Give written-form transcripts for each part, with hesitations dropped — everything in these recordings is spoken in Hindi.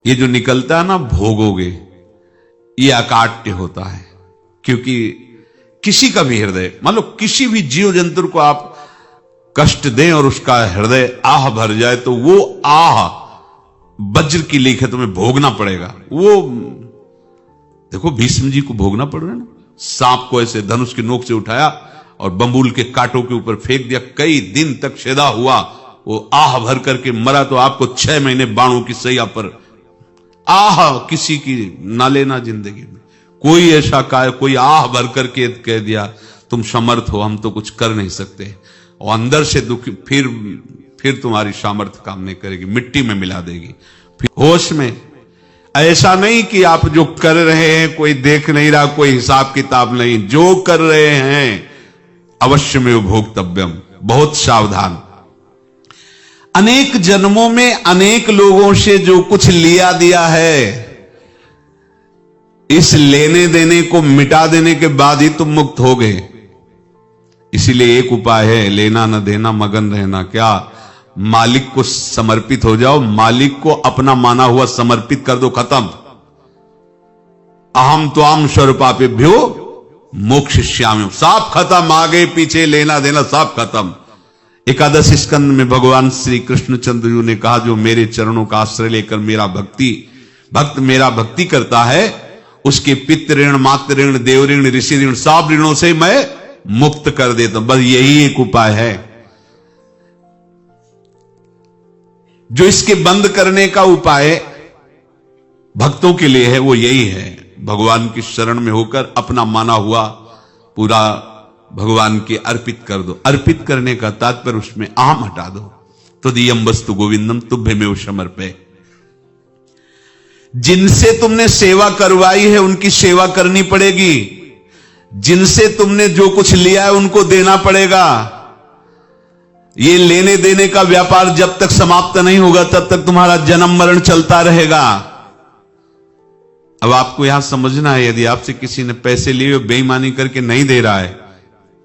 ये जो निकलता है ना भोगोगे, ये अकाट्य होता है। क्योंकि किसी का भी हृदय, मान लो किसी भी जीव जंतु को आप कष्ट दें और उसका हृदय आह भर जाए, तो वो आह वज्र की लीक है, तुम्हें भोगना पड़ेगा। वो देखो भीष्म जी को भोगना पड़ रहा है ना, सांप को ऐसे धनुष की नोक से उठाया और बंबूल के कांटों के ऊपर फेंक दिया, कई दिन तक शेदा हुआ, वो आह भर करके मरा। तो आपको 6 महीने बाणों की सैया पर आह किसी की ना लेना जिंदगी में। कोई ऐसा कोई आह भर करके कह दिया तुम समर्थ हो, हम तो कुछ कर नहीं सकते, और अंदर से दुखी, फिर तुम्हारी सामर्थ्य काम नहीं करेगी, मिट्टी में मिला देगी। फिर होश में, ऐसा नहीं कि आप जो कर रहे हैं कोई देख नहीं रहा, कोई हिसाब किताब नहीं, जो कर रहे हैं अवश्य में भोक्तव्यम, बहुत सावधान। अनेक जन्मों में अनेक लोगों से जो कुछ लिया दिया है, इस लेने देने को मिटा देने के बाद ही तुम मुक्त हो गए। इसीलिए एक उपाय है, लेना न देना मगन रहना। क्या? मालिक को समर्पित हो जाओ, मालिक को अपना माना हुआ समर्पित कर दो, खत्म। अहम त्वाम स्वरूपापेभ्यो मोक्षयिष्यामि, सब खत्म, आगे पीछे लेना देना सब खत्म। एकादश स्कंद में भगवान श्री कृष्णचंद्र जी ने कहा, जो मेरे चरणों का आश्रय लेकर भक्त मेरा भक्ति करता है, उसके पितृ ऋण, मातृ ऋण, देव ऋण, ऋषि ऋण, सब ऋणों से मैं मुक्त कर देता हूं। बस यही एक उपाय है जो इसके बंद करने का उपाय भक्तों के लिए है, वो यही है, भगवान की शरण में होकर अपना माना हुआ पूरा भगवान के अर्पित कर दो। अर्पित करने का तात्पर्य उसमें अहम हटा दो। तदीयम वस्तु गोविंदम तुभ्यमेव समर्पये। जिनसे तुमने सेवा करवाई है उनकी सेवा करनी पड़ेगी, जिनसे तुमने जो कुछ लिया है उनको देना पड़ेगा। ये लेने देने का व्यापार जब तक समाप्त नहीं होगा तब तक तुम्हारा जन्म मरण चलता रहेगा। अब आपको यहां समझना है, यदि आपसे किसी ने पैसे लिए बेईमानी करके नहीं दे रहा है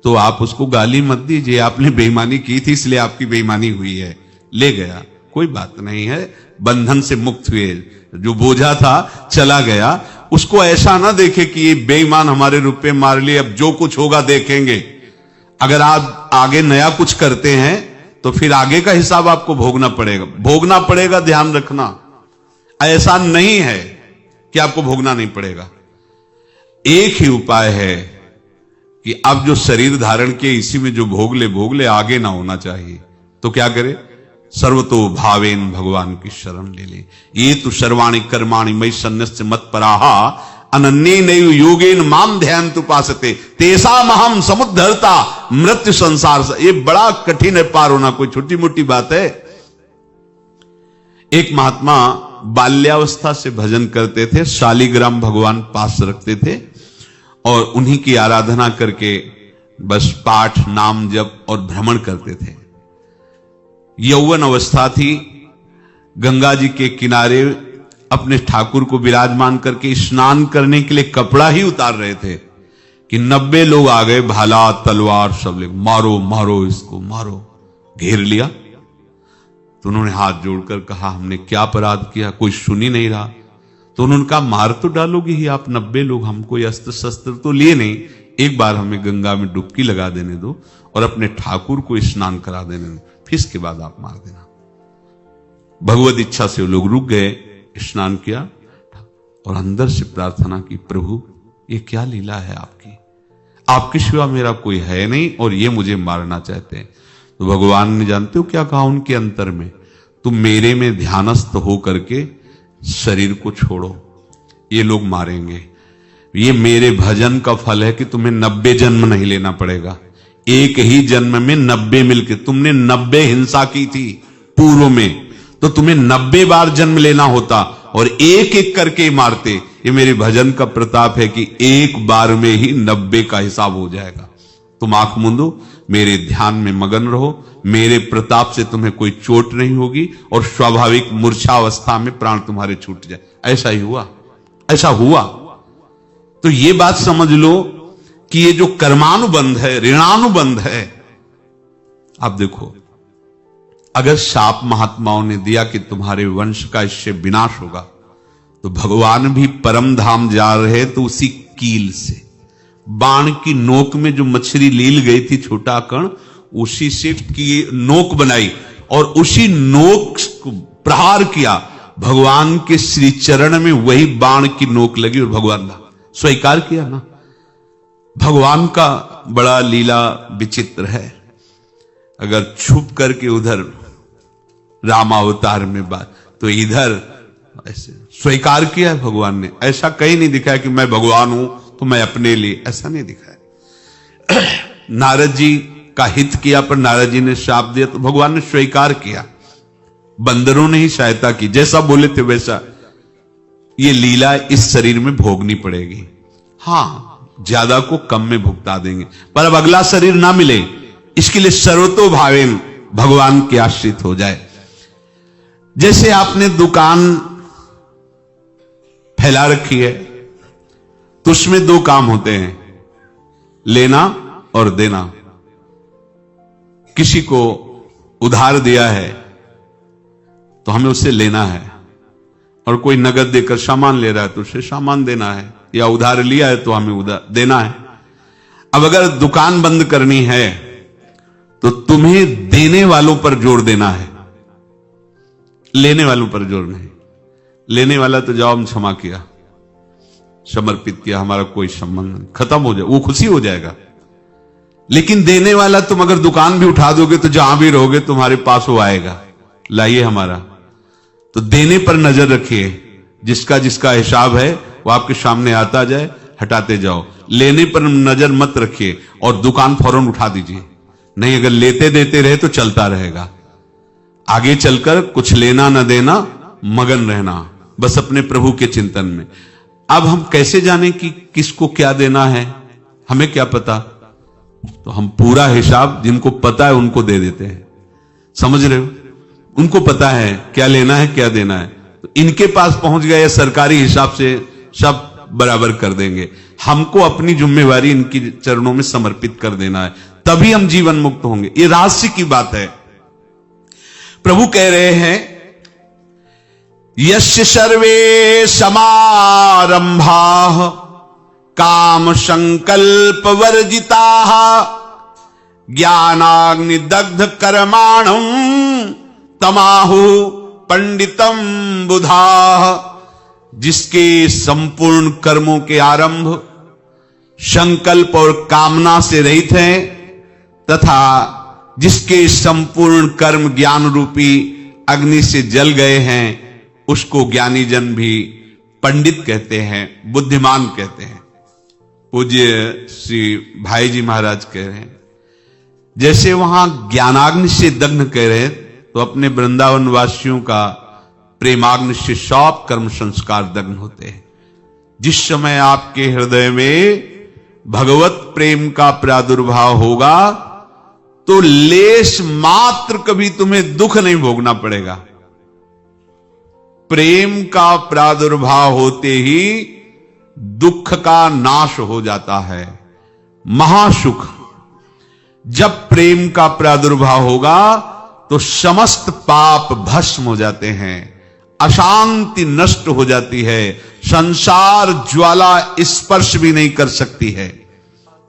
तो आप उसको गाली मत दीजिए, आपने बेईमानी की थी इसलिए आपकी बेईमानी हुई है, ले गया, कोई बात नहीं है, बंधन से मुक्त हुए, जो बोझा था चला गया। उसको ऐसा ना देखे कि ये बेईमान हमारे रुपए मार लिए, अब जो कुछ होगा देखेंगे। अगर आप आगे नया कुछ करते हैं तो फिर आगे का हिसाब आपको भोगना पड़ेगा, ध्यान रखना। ऐसा नहीं है कि आपको भोगना नहीं पड़ेगा। एक ही उपाय है कि अब जो शरीर धारण किए इसी में जो भोग ले, आगे ना होना चाहिए। तो क्या करे? सर्वतो भावेन भगवान की शरण ले ले। ये तो सर्वाणि कर्माणि मयि सन्न्यस्य मत्पराहा अनन्येनैव योगेन माम ध्यायन्तु उपासते तेषाम् अहं समुद्धर्ता मृत्यु संसार से। ये बड़ा कठिन है पार होना, कोई छोटी मोटी बात है। एक महात्मा बाल्यावस्था से भजन करते थे, शालिग्राम भगवान पास रखते थे और उन्हीं की आराधना करके बस पाठ, नाम, जप और भ्रमण करते थे। यौवन अवस्था थी, गंगा जी के किनारे अपने ठाकुर को विराजमान करके स्नान करने के लिए कपड़ा ही उतार रहे थे कि 90 लोग आ गए, भाला तलवार सब ले, मारो मारो इसको मारो, घेर लिया। तो उन्होंने हाथ जोड़कर कहा, हमने क्या अपराध किया? कोई सुन ही नहीं रहा। तो उन्होंने कहा, मार तो डालोगे ही आप 90 लोग, हम कोई अस्त्र शस्त्र तो लिए नहीं, एक बार हमें गंगा में डुबकी लगा देने दो और अपने ठाकुर को स्नान करा देने दो, फिर इसके बाद आप मार देना। भगवत इच्छा से वो लोग रुक गए, स्नान किया और अंदर से प्रार्थना की, प्रभु ये क्या लीला है आपकी, आपके सिवा मेरा कोई है नहीं और ये मुझे मारना चाहते हैं। तो भगवान ने जानते हो क्या कहा उनके अंतर में? तुम मेरे में ध्यानस्थ हो करके शरीर को छोड़ो, ये लोग मारेंगे। ये मेरे भजन का फल है कि तुम्हें 90 जन्म नहीं लेना पड़ेगा, एक ही जन्म में 90 मिलके। तुमने 90 हिंसा की थी पूर्व में, तो तुम्हें 90 बार जन्म लेना होता और एक एक करके मारते। ये मेरे भजन का प्रताप है कि एक बार में ही 90 का हिसाब हो जाएगा। तुम आंख मूंदो, मेरे ध्यान में मगन रहो, मेरे प्रताप से तुम्हें कोई चोट नहीं होगी और स्वाभाविक मूर्छावस्था में प्राण तुम्हारे छूट जाए। ऐसा ही हुआ, ऐसा हुआ। तो ये बात समझ लो कि ये जो कर्मानुबंध है, ऋणानुबंध है। आप देखो, अगर शाप महात्माओं ने दिया कि तुम्हारे वंश का इससे विनाश होगा, तो भगवान भी परम धाम जा रहे तो उसी कील से, बाण की नोक में जो मछली लील गई थी छोटा कण, उसी से की नोक बनाई और उसी नोक को प्रहार किया। भगवान के श्री चरण में वही बाण की नोक लगी और भगवान ने स्वीकार किया ना। भगवान का बड़ा लीला विचित्र है। अगर छुप करके उधर रामावतार में बात, तो इधर ऐसे स्वीकार किया है भगवान ने। ऐसा कहीं नहीं दिखाया कि मैं भगवान हूं तो मैं अपने लिए, ऐसा नहीं दिखाया। नारद जी का हित किया पर नारद जी ने शाप दिया तो भगवान ने स्वीकार किया। बंदरों ने ही सहायता की, जैसा बोले थे वैसा। ये लीला इस शरीर में भोगनी पड़ेगी। हां, ज्यादा को कम में भुगता देंगे, पर अब अगला शरीर ना मिले इसके लिए सर्वतो भावेन भगवान के आश्रित हो जाए। जैसे आपने दुकान फैला रखी है तो उसमें दो काम होते हैं, लेना और देना। किसी को उधार दिया है तो हमें उससे लेना है, और कोई नगद देकर सामान ले रहा है तो उससे सामान देना है, या उधार लिया है तो हमें उधार देना है। अब अगर दुकान बंद करनी है तो तुम्हें देने वालों पर जोर देना है, लेने वालों पर जोर नहीं। लेने वाला तो जवाब क्षमा किया, समर्पित किया, हमारा कोई संबंध नहीं, खत्म हो जाए, वो खुशी हो जाएगा। लेकिन देने वाला तुम अगर दुकान भी उठा दोगे तो जहां भी रहोगे तुम्हारे पास वो आएगा, लाइए हमारा। तो देने पर नजर रखिए, जिसका जिसका हिसाब है वो आपके सामने आता जाए, हटाते जाओ। लेने पर नजर मत रखिए और दुकान फौरन उठा दीजिए, नहीं अगर लेते देते रहे तो चलता रहेगा। आगे चलकर कुछ लेना न देना, मगन रहना बस अपने प्रभु के चिंतन में। अब हम कैसे जाने कि किसको क्या देना है, हमें क्या पता? तो हम पूरा हिसाब जिनको पता है उनको दे देते हैं, समझ रहे हो? उनको पता है क्या लेना है क्या देना है, तो इनके पास पहुंच गए, सरकारी हिसाब से सब बराबर कर देंगे। हमको अपनी जिम्मेवारी इनकी चरणों में समर्पित कर देना है, तभी हम जीवन मुक्त होंगे। ये रहस्य की बात है। प्रभु कह रहे हैं, यस्य सर्वे समारंभाः काम संकल्प वर्जिताः ज्ञानाग्नि दग्ध कर्माणं तमाहु पंडितम बुधाः। जिसके संपूर्ण कर्मों के आरंभ संकल्प और कामना से रहित हैं, तथा जिसके संपूर्ण कर्म ज्ञान रूपी अग्नि से जल गए हैं, उसको ज्ञानी जन भी पंडित कहते हैं, बुद्धिमान कहते हैं। पूज्य श्री भाई जी महाराज कह रहे हैं, जैसे वहां ज्ञानाग्नि से दग्न कह रहे हैं, तो अपने वृंदावन वासियों का प्रेमाग्नि से सब कर्म संस्कार दग्न होते हैं। जिस समय आपके हृदय में भगवत प्रेम का प्रादुर्भाव होगा तो लेश मात्र कभी तुम्हें दुख नहीं भोगना पड़ेगा। प्रेम का प्रादुर्भाव होते ही दुख का नाश हो जाता है, महासुख। जब प्रेम का प्रादुर्भाव होगा तो समस्त पाप भस्म हो जाते हैं, अशांति नष्ट हो जाती है, संसार ज्वाला स्पर्श भी नहीं कर सकती है।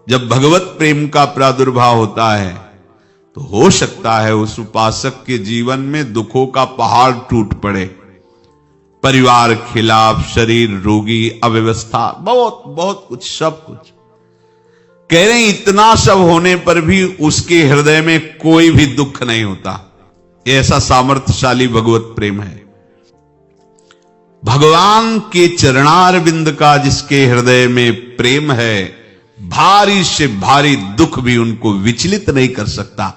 जब भगवत प्रेम का प्रादुर्भाव होता है तो हो सकता है उस उपासक के जीवन में दुखों का पहाड़ टूट पड़े, परिवार खिलाफ, शरीर रोगी, अव्यवस्था, बहुत बहुत कुछ, सब कुछ। कह रहे हैं इतना सब होने पर भी उसके हृदय में कोई भी दुख नहीं होता। ऐसा सामर्थ्यशाली भगवत प्रेम है। भगवान के चरणारविंद का जिसके हृदय में प्रेम है, भारी से भारी दुख भी उनको विचलित नहीं कर सकता।